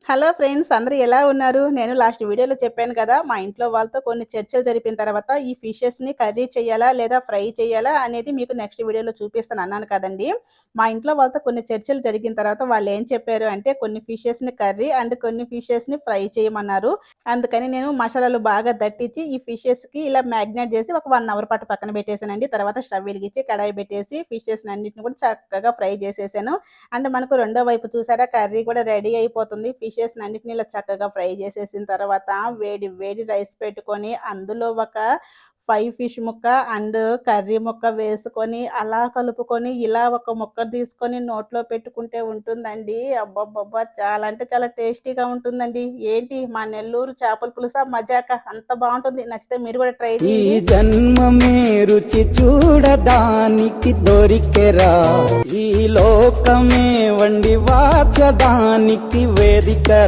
Hello friends, అందరూ ఎలా ఉన్నారు? నేను లాస్ట్ వీడియోలో చెప్పాను కదా! మా ఇంట్లో వాళ్ళతో కొన్ని చర్చలు జరిపిన తర్వాత ఈ ఫిషెస్‌ని కర్రీ చేయాలా? లేదా ఫ్రై చేయాలా? అనేది మీకు నెక్స్ట్ వీడియోలో చూపిస్తాను అన్నాను కదండీ! మా ఇంట్లో వాళ్ళతో కొన్ని చర్చలు జరిగిన తర్వాత వాళ్ళేం చెప్పారు అంటే కొన్ని ఫిషెస్‌ని కర్రీ అండ్ కొన్ని ఫిషెస్‌ని ఫ్రై చేయమన్నారు. అందుకని నేను మసాలాలు బాగా దట్టించి ఈ ఫిషెస్‌కి ఇలా మ్యాగ్నేట్ చేసి ఒక 1 అవర్ పాటు పక్కన పెట్టేసానండి. తర్వాత స్టవ్ వెలిగించి కడాయి పెట్టేసి ఫిషెస్‌నన్నిటిని కూడా చక్కగా ఫ్రై చేసేసాను. అండ్ మనకు రెండో వైపు చూసారా కర్రీ కూడా రెడీ అయిపోతుంది. ఫిషెస్‌నన్నిటిని ఇలా చక్కగా ఫ్రై చేసేసిన తర్వాత వేడి వేడి రైస్ పెట్టుకొని అందులో ఒక 5 ఫిష్ ముక్క అండ్ కర్రీ ముక్క వేసుకొని అలా కలుపుకొని ఇలా ఒక ముక్క తీసుకొని నోట్లో పెట్టుకుంటే ఉంటుందండి. అబ్బబ్బబ్బా! చాలా అంటే చాలా టేస్టీగా ఉంటుందండి. ఏంటి మా నెల్లూరు చేపల పులుసా మజాకా అంత బావుంటుంది. నచ్చితే మీరు కూడా ట్రై ఈ చేయండి. జన్మమే రుచి చూడడానికి దొరికెరా, ఈ లోకమే వండి వాచడానికి వేదికరా.